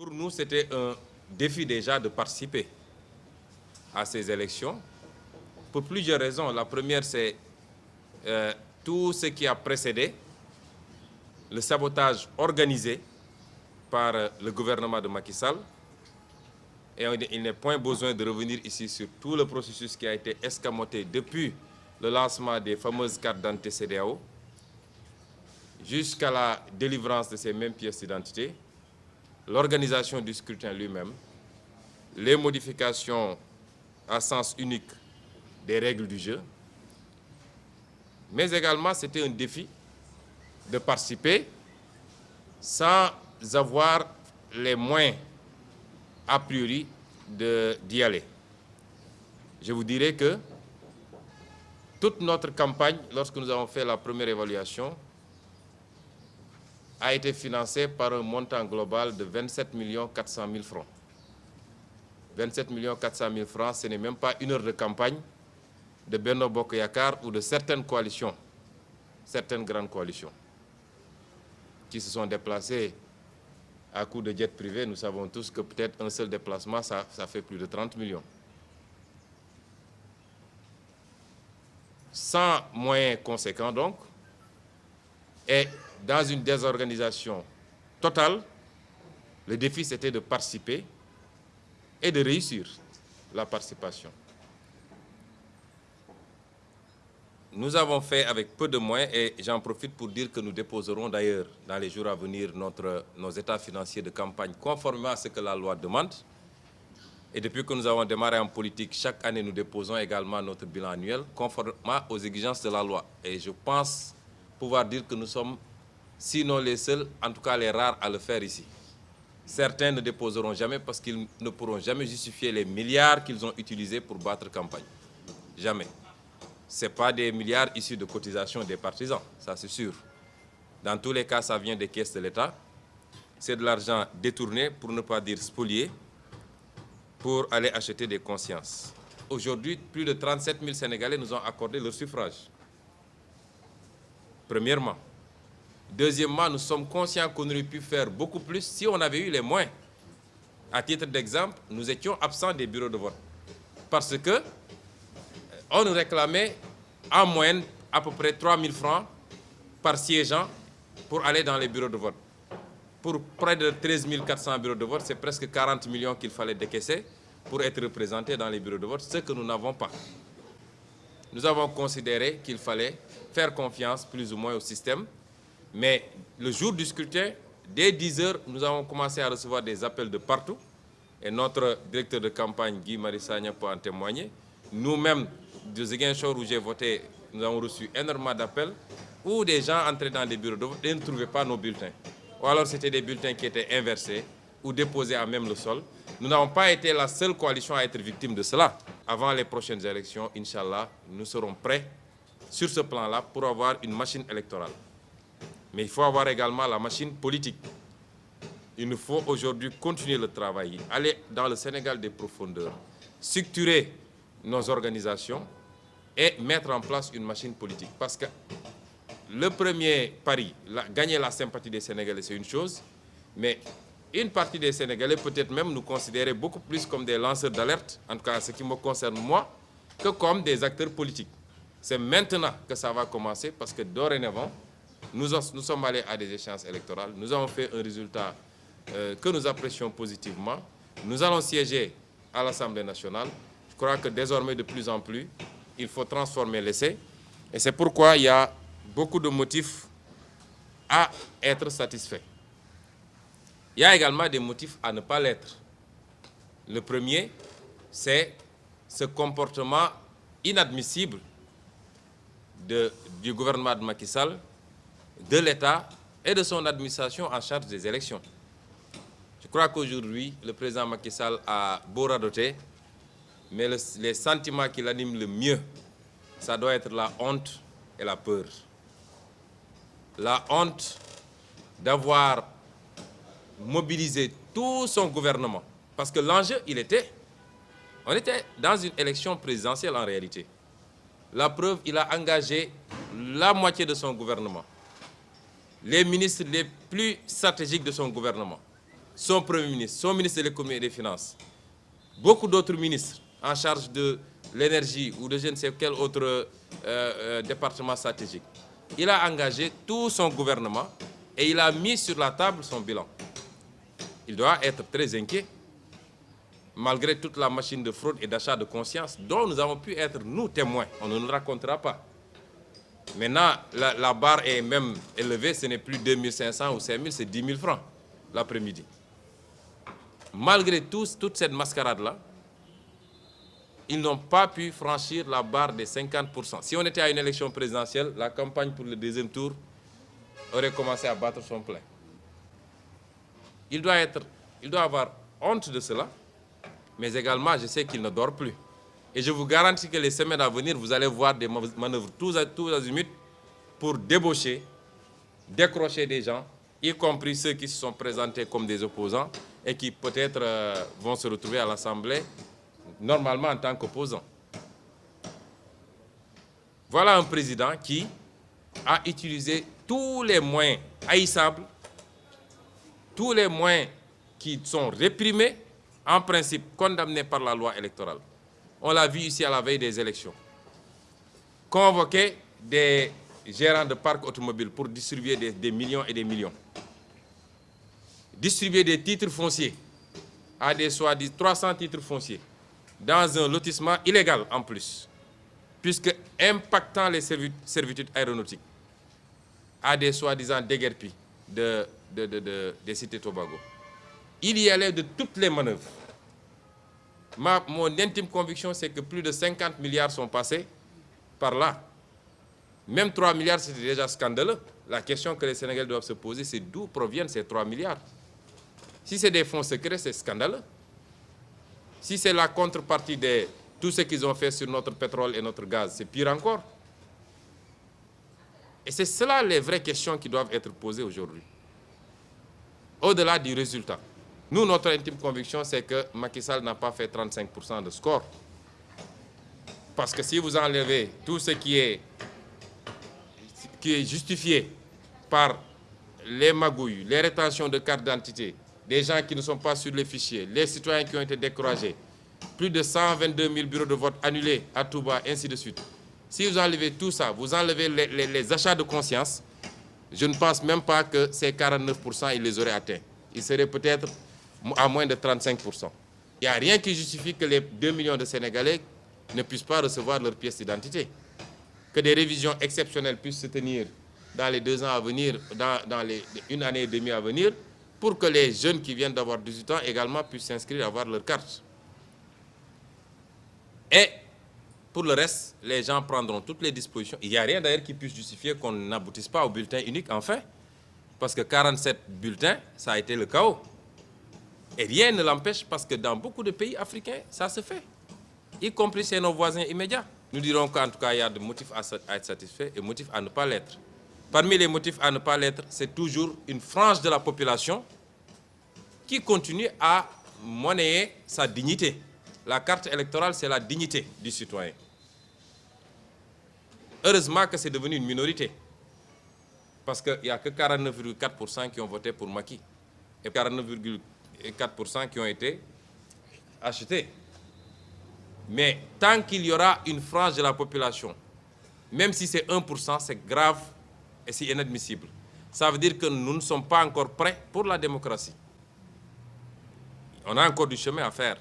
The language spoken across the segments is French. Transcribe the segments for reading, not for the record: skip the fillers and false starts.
Pour nous, c'était un défi déjà de participer à ces élections pour plusieurs raisons. La première, c'est tout ce qui a précédé le sabotage organisé par le gouvernement de Macky Sall. Et il n'est point besoin de revenir ici sur tout le processus qui a été escamoté depuis le lancement des fameuses cartes d'identité CEDEAO jusqu'à la délivrance de ces mêmes pièces d'identité, l'organisation du scrutin lui-même, les modifications à sens unique des règles du jeu, mais également c'était un défi de participer sans avoir les moyens a priori d'y aller. Je vous dirais que toute notre campagne, lorsque nous avons fait la première évaluation, a été financée par un montant global de 27 400 000 francs. 27 400 000 francs, ce n'est même pas une heure de campagne de Benno Bokk Yakaar ou de certaines coalitions, certaines grandes coalitions, qui se sont déplacées à coup de jet privé. Nous savons tous que peut-être un seul déplacement, ça fait plus de 30 millions. Sans moyens conséquents donc, et dans une désorganisation totale, le défi c'était de participer et de réussir la participation. Nous avons fait avec peu de moyens et j'en profite pour dire que nous déposerons d'ailleurs dans les jours à venir nos états financiers de campagne conformément à ce que la loi demande. Et depuis que nous avons démarré en politique, chaque année nous déposons également notre bilan annuel conformément aux exigences de la loi. Et je pense pouvoir dire que nous sommes, sinon les seuls, en tout cas les rares à le faire ici. Certains ne déposeront jamais parce qu'ils ne pourront jamais justifier les milliards qu'ils ont utilisés pour battre campagne. Jamais. Ce n'est pas des milliards issus de cotisations des partisans, ça c'est sûr. Dans tous les cas, ça vient des caisses de l'État. C'est de l'argent détourné, pour ne pas dire spolié, pour aller acheter des consciences. Aujourd'hui, plus de 37 000 Sénégalais nous ont accordé leur suffrage. Premièrement. Deuxièmement, nous sommes conscients qu'on aurait pu faire beaucoup plus si on avait eu les moyens. À titre d'exemple, nous étions absents des bureaux de vote. Parce que on nous réclamait en moyenne à peu près 3 000 francs par siégeant pour aller dans les bureaux de vote. Pour près de 13 400 bureaux de vote, c'est presque 40 millions qu'il fallait décaisser pour être représentés dans les bureaux de vote, ce que nous n'avons pas. Nous avons considéré qu'il fallait faire confiance plus ou moins au système, mais le jour du scrutin, dès 10 heures, nous avons commencé à recevoir des appels de partout, et notre directeur de campagne, Guy Marius Sagna, peut en témoigner. Nous-mêmes, de Ziguinchor où j'ai voté, nous avons reçu énormément d'appels, où des gens entraient dans des bureaux de vote et ne trouvaient pas nos bulletins. Ou alors c'était des bulletins qui étaient inversés ou déposés à même le sol. Nous n'avons pas été la seule coalition à être victime de cela. Avant les prochaines élections, Inch'Allah, nous serons prêts sur ce plan-là pour avoir une machine électorale. Mais il faut avoir également la machine politique. Il nous faut aujourd'hui continuer le travail, aller dans le Sénégal des profondeurs, structurer nos organisations et mettre en place une machine politique. Parce que le premier pari, gagner la sympathie des Sénégalais, c'est une chose, mais une partie des Sénégalais peut-être même nous considérer beaucoup plus comme des lanceurs d'alerte, en tout cas ce qui me concerne moi, que comme des acteurs politiques. C'est maintenant que ça va commencer parce que dorénavant, nous sommes allés à des échéances électorales, nous avons fait un résultat que nous apprécions positivement, nous allons siéger à l'Assemblée nationale. Je crois que désormais, de plus en plus, il faut transformer l'essai. Et c'est pourquoi il y a beaucoup de motifs à être satisfaits. Il y a également des motifs à ne pas l'être. Le premier, c'est ce comportement inadmissible du gouvernement de Macky Sall, de l'État et de son administration en charge des élections. Je crois qu'aujourd'hui, le président Macky Sall a beau radoter, mais les sentiments qui l'animent le mieux, ça doit être la honte et la peur. La honte d'avoir mobilisé tout son gouvernement. Parce que l'enjeu, on était dans une élection présidentielle en réalité. La preuve, il a engagé la moitié de son gouvernement, les ministres les plus stratégiques de son gouvernement, son Premier ministre, son ministre de l'économie et des finances, beaucoup d'autres ministres en charge de l'énergie ou de je ne sais quel autre département stratégique. Il a engagé tout son gouvernement et il a mis sur la table son bilan. Il doit être très inquiet, malgré toute la machine de fraude et d'achat de conscience dont nous avons pu être, nous, témoins. On ne nous racontera pas. Maintenant, la barre est même élevée, ce n'est plus 2500 ou 5000, c'est 10 000 francs l'après-midi. Malgré toute cette mascarade-là, ils n'ont pas pu franchir la barre des 50%. Si on était à une élection présidentielle, la campagne pour le deuxième tour aurait commencé à battre son plein. Il doit avoir honte de cela, mais également, je sais qu'il ne dort plus. Et je vous garantis que les semaines à venir, vous allez voir des manœuvres tous azimuts pour débaucher, décrocher des gens, y compris ceux qui se sont présentés comme des opposants et qui peut-être vont se retrouver à l'Assemblée, normalement en tant qu'opposants. Voilà un président qui a utilisé tous les moyens haïssables, tous les moyens qui sont réprimés, en principe condamnés par la loi électorale. On l'a vu ici à la veille des élections. Convoquer des gérants de parcs automobiles pour distribuer des millions et des millions. Distribuer des titres fonciers à des soi-disant 300 titres fonciers dans un lotissement illégal en plus, puisque impactant les servitudes aéronautiques à des soi-disant déguerpis des cités Tobago. Il y allait de toutes les manœuvres. Mon intime conviction, c'est que plus de 50 milliards sont passés par là. Même 3 milliards, c'était déjà scandaleux. La question que les Sénégalais doivent se poser, c'est d'où proviennent ces 3 milliards. Si c'est des fonds secrets, c'est scandaleux. Si c'est la contrepartie de tout ce qu'ils ont fait sur notre pétrole et notre gaz, c'est pire encore. Et c'est cela les vraies questions qui doivent être posées aujourd'hui. Au-delà du résultat. Nous, notre intime conviction, c'est que Macky Sall n'a pas fait 35% de score. Parce que si vous enlevez tout ce qui est justifié par les magouilles, les rétentions de cartes d'identité, des gens qui ne sont pas sur les fichiers, les citoyens qui ont été découragés, plus de 122 000 bureaux de vote annulés à Touba, ainsi de suite. Si vous enlevez tout ça, vous enlevez les achats de conscience, je ne pense même pas que ces 49%, ils les auraient atteints. Ils seraient peut-être à moins de 35%. Il n'y a rien qui justifie que les 2 millions de Sénégalais ne puissent pas recevoir leur pièce d'identité. Que des révisions exceptionnelles puissent se tenir dans les 2 ans à venir, dans les 1 année et demie à venir, pour que les jeunes qui viennent d'avoir 18 ans également puissent s'inscrire, avoir leur carte. Et pour le reste, les gens prendront toutes les dispositions. Il n'y a rien d'ailleurs qui puisse justifier qu'on n'aboutisse pas au bulletin unique, enfin. Parce que 47 bulletins, ça a été le chaos. Et rien ne l'empêche parce que dans beaucoup de pays africains, ça se fait. Y compris chez nos voisins immédiats. Nous dirons qu'en tout cas, il y a des motifs à être satisfaits et motifs à ne pas l'être. Parmi les motifs à ne pas l'être, c'est toujours une frange de la population qui continue à monnayer sa dignité. La carte électorale, c'est la dignité du citoyen. Heureusement que c'est devenu une minorité. Parce qu'il n'y a que 49,4% qui ont voté pour Macky. Et 49,4% qui ont été achetés. Mais tant qu'il y aura une frange de la population, même si c'est 1%, c'est grave et c'est inadmissible. Ça veut dire que nous ne sommes pas encore prêts pour la démocratie. On a encore du chemin à faire.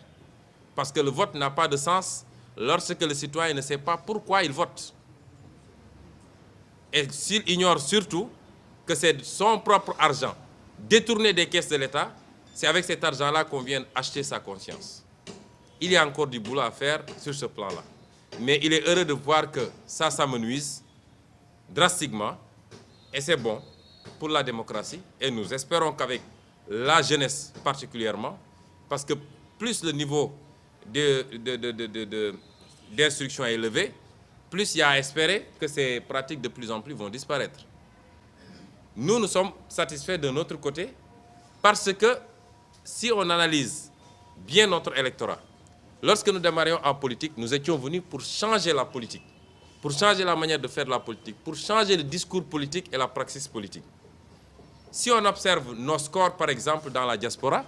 Parce que le vote n'a pas de sens lorsque le citoyen ne sait pas pourquoi il vote. Et s'il ignore surtout que c'est son propre argent détourné des caisses de l'État, c'est avec cet argent-là qu'on vient acheter sa conscience. Il y a encore du boulot à faire sur ce plan-là. Mais il est heureux de voir que ça s'amenuise drastiquement et c'est bon pour la démocratie. Et nous espérons qu'avec la jeunesse particulièrement, parce que plus le niveau d'instruction est élevé, plus il y a à espérer que ces pratiques de plus en plus vont disparaître. Nous sommes satisfaits de notre côté parce que si on analyse bien notre électorat, lorsque nous démarrions en politique, nous étions venus pour changer la politique, pour changer la manière de faire la politique, pour changer le discours politique et la praxis politique. Si on observe nos scores, par exemple, dans la diaspora,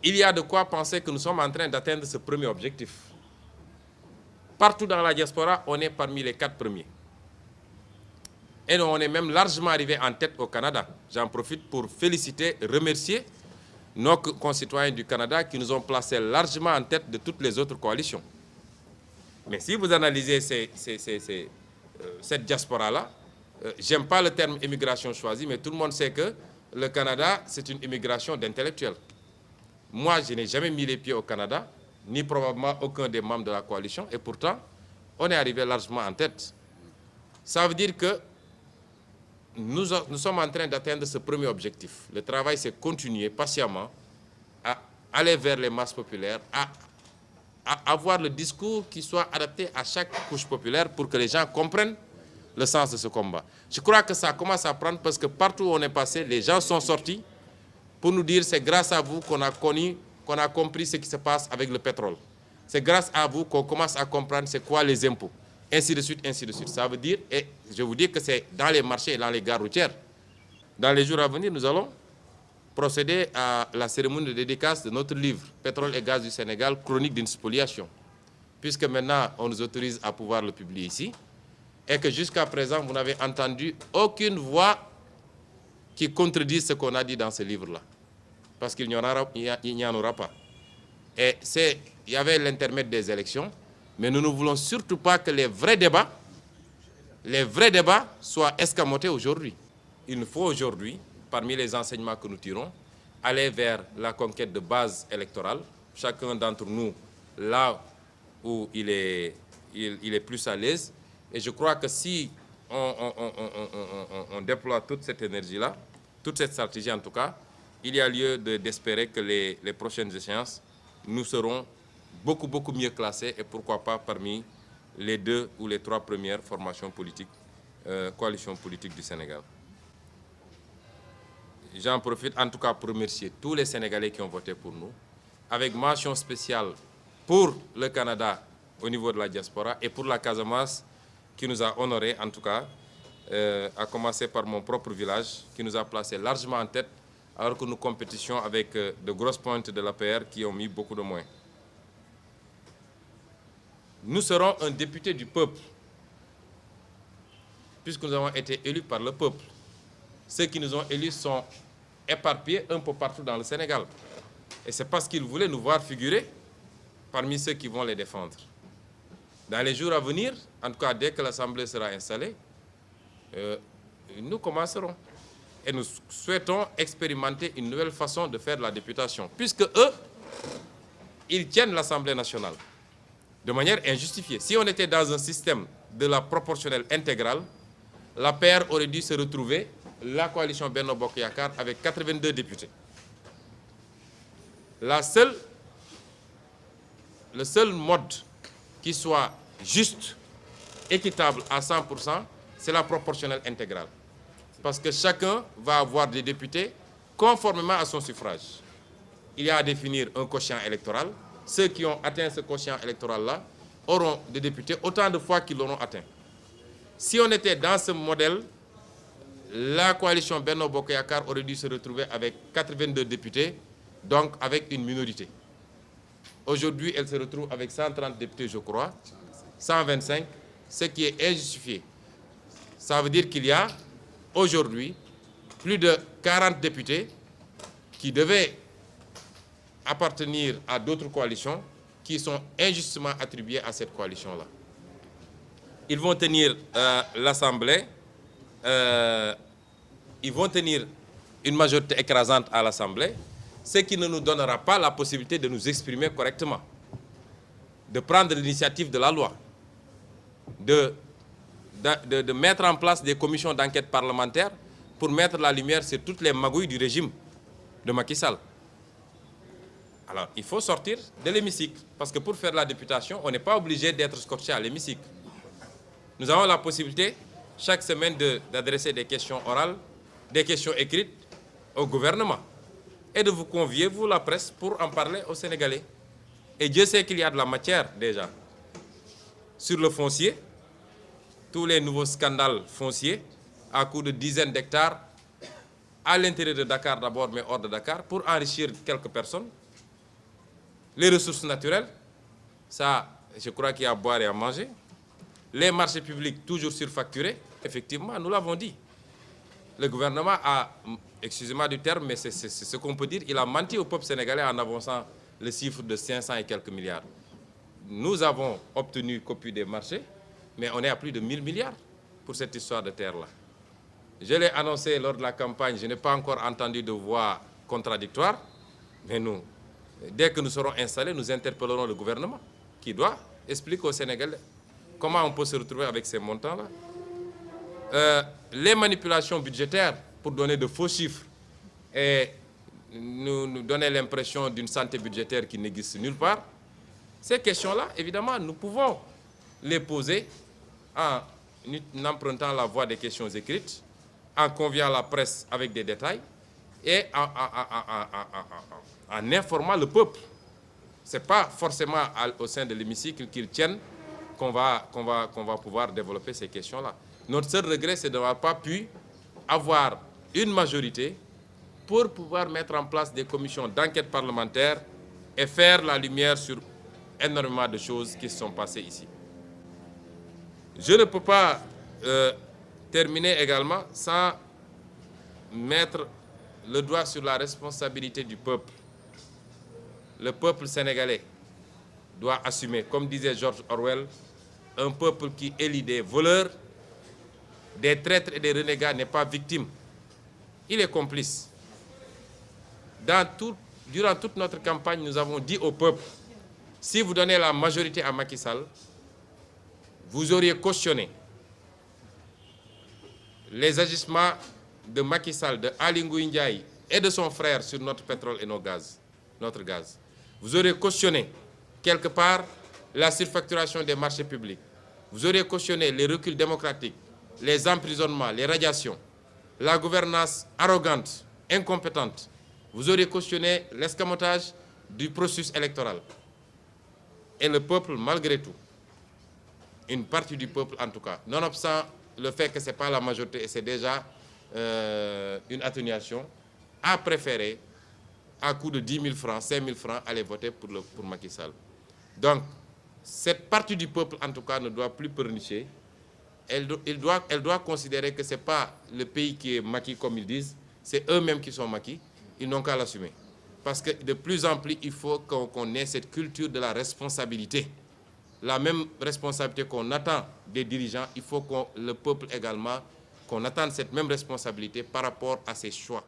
il y a de quoi penser que nous sommes en train d'atteindre ce premier objectif. Partout dans la diaspora, on est parmi les 4 premiers. Et on est même largement arrivé en tête au Canada. J'en profite pour féliciter, remercier nos concitoyens du Canada qui nous ont placés largement en tête de toutes les autres coalitions. Mais si vous analysez cette diaspora-là, j'aime pas le terme immigration choisie, mais tout le monde sait que le Canada, c'est une immigration d'intellectuels. Moi, je n'ai jamais mis les pieds au Canada, ni probablement aucun des membres de la coalition, et pourtant, on est arrivé largement en tête. Ça veut dire que nous sommes en train d'atteindre ce premier objectif. Le travail, c'est continuer patiemment à aller vers les masses populaires, à avoir le discours qui soit adapté à chaque couche populaire pour que les gens comprennent le sens de ce combat. Je crois que ça commence à prendre parce que partout où on est passé, les gens sont sortis pour nous dire c'est grâce à vous qu'on a compris ce qui se passe avec le pétrole. C'est grâce à vous qu'on commence à comprendre c'est quoi les impôts. Ainsi de suite, ainsi de suite. Ça veut dire, et je vous dis que c'est dans les marchés et dans les gares routières. Dans les jours à venir, nous allons procéder à la cérémonie de dédicace de notre livre « Pétrole et gaz du Sénégal, chronique d'une spoliation ». Puisque maintenant, on nous autorise à pouvoir le publier ici, et que jusqu'à présent, vous n'avez entendu aucune voix qui contredise ce qu'on a dit dans ce livre-là. Parce qu'il n'y en aura pas. Et il y avait l'intermède des élections, mais nous ne voulons surtout pas que les vrais débats soient escamotés aujourd'hui. Il nous faut aujourd'hui, parmi les enseignements que nous tirons, aller vers la conquête de base électorale. Chacun d'entre nous, là où il est plus à l'aise. Et je crois que si on déploie toute cette énergie-là, toute cette stratégie en tout cas, il y a lieu d'espérer que les prochaines échéances, nous serons beaucoup mieux classés et pourquoi pas parmi les 2 ou les 3 premières formations politiques, coalitions politiques du Sénégal. J'en profite en tout cas pour remercier tous les Sénégalais qui ont voté pour nous, avec mention spéciale pour le Canada au niveau de la diaspora et pour la Casamance qui nous a honorés en tout cas, à commencer par mon propre village qui nous a placés largement en tête alors que nous compétitions avec de grosses pointes de l'APR qui ont mis beaucoup de moyens. Nous serons un député du peuple, puisque nous avons été élus par le peuple. Ceux qui nous ont élus sont éparpillés un peu partout dans le Sénégal. Et c'est parce qu'ils voulaient nous voir figurer parmi ceux qui vont les défendre. Dans les jours à venir, en tout cas dès que l'Assemblée sera installée, nous commencerons. Et nous souhaitons expérimenter une nouvelle façon de faire la députation, puisque eux, ils tiennent l'Assemblée nationale de manière injustifiée. Si on était dans un système de la proportionnelle intégrale, l'APR aurait dû se retrouver, la coalition Benno Bokk Yakaar, avec 82 députés. Le seul mode qui soit juste, équitable à 100%, c'est la proportionnelle intégrale. Parce que chacun va avoir des députés conformément à son suffrage. Il y a à définir un quotient électoral. Ceux qui ont atteint ce quotient électoral-là auront des députés autant de fois qu'ils l'auront atteint. Si on était dans ce modèle, la coalition Benno Bokk Yakaar aurait dû se retrouver avec 82 députés, donc avec une minorité. Aujourd'hui, elle se retrouve avec 130 députés, je crois, 125, ce qui est injustifié. Ça veut dire qu'il y a aujourd'hui plus de 40 députés qui devaient appartenir à d'autres coalitions qui sont injustement attribués à cette coalition-là. Ils vont tenir l'Assemblée, ils vont tenir une majorité écrasante à l'Assemblée, ce qui ne nous donnera pas la possibilité de nous exprimer correctement, de prendre l'initiative de la loi, de mettre en place des commissions d'enquête parlementaire pour mettre la lumière sur toutes les magouilles du régime de Macky Sall. Alors, il faut sortir de l'hémicycle, parce que pour faire la députation, on n'est pas obligé d'être scotché à l'hémicycle. Nous avons la possibilité, chaque semaine, d'adresser des questions orales, des questions écrites au gouvernement, et de vous convier, vous, la presse, pour en parler aux Sénégalais. Et Dieu sait qu'il y a de la matière, déjà. Sur le foncier, tous les nouveaux scandales fonciers, à coup de dizaines d'hectares à l'intérieur de Dakar d'abord, mais hors de Dakar, pour enrichir quelques personnes. Les ressources naturelles, ça, je crois qu'il y a à boire et à manger. Les marchés publics, toujours surfacturés. Effectivement, nous l'avons dit. Le gouvernement a, excusez-moi du terme, mais c'est ce qu'on peut dire, il a menti au peuple sénégalais en avançant le chiffre de 500 et quelques milliards. Nous avons obtenu copie des marchés, mais on est à plus de 1000 milliards pour cette histoire de terre-là. Je l'ai annoncé lors de la campagne, je n'ai pas encore entendu de voix contradictoire, mais nous, dès que nous serons installés, nous interpellerons le gouvernement qui doit expliquer aux Sénégalais comment on peut se retrouver avec ces montants-là. Les manipulations budgétaires pour donner de faux chiffres et nous donner l'impression d'une santé budgétaire qui n'existe nulle part, ces questions-là, évidemment, nous pouvons les poser en empruntant la voie des questions écrites, en conviant la presse avec des détails et en informant le peuple. Ce n'est pas forcément au sein de l'hémicycle qu'ils tiennent qu'on va pouvoir développer ces questions-là. Notre seul regret, c'est de n'avoir pas pu avoir une majorité pour pouvoir mettre en place des commissions d'enquête parlementaire et faire la lumière sur énormément de choses qui se sont passées ici. Je ne peux pas terminer également sans mettre le doigt sur la responsabilité du peuple. Le peuple sénégalais doit assumer, comme disait George Orwell, un peuple qui élit des voleurs, des traîtres et des renégats n'est pas victime. Il est complice. Durant toute notre campagne, nous avons dit au peuple, si vous donnez la majorité à Macky Sall, vous auriez cautionné les agissements de Macky Sall, de Aly Ngouille Ndiaye et de son frère sur notre pétrole et notre gaz. Vous auriez cautionné quelque part la surfacturation des marchés publics. Vous auriez cautionné les reculs démocratiques, les emprisonnements, les radiations, la gouvernance arrogante, incompétente. Vous auriez cautionné l'escamotage du processus électoral. Et le peuple, malgré tout, une partie du peuple en tout cas, nonobstant le fait que ce n'est pas la majorité et c'est déjà une atténuation, a préféré, à coût de 10 000 francs, 5 000 francs, aller voter pour Macky Sall. Donc, cette partie du peuple, en tout cas, ne doit plus pleurnicher. Elle doit considérer que ce n'est pas le pays qui est maquis, comme ils disent, c'est eux-mêmes qui sont maquis. Ils n'ont qu'à l'assumer. Parce que de plus en plus, il faut qu'on ait cette culture de la responsabilité. La même responsabilité qu'on attend des dirigeants, il faut que le peuple également, qu'on attende cette même responsabilité par rapport à ses choix.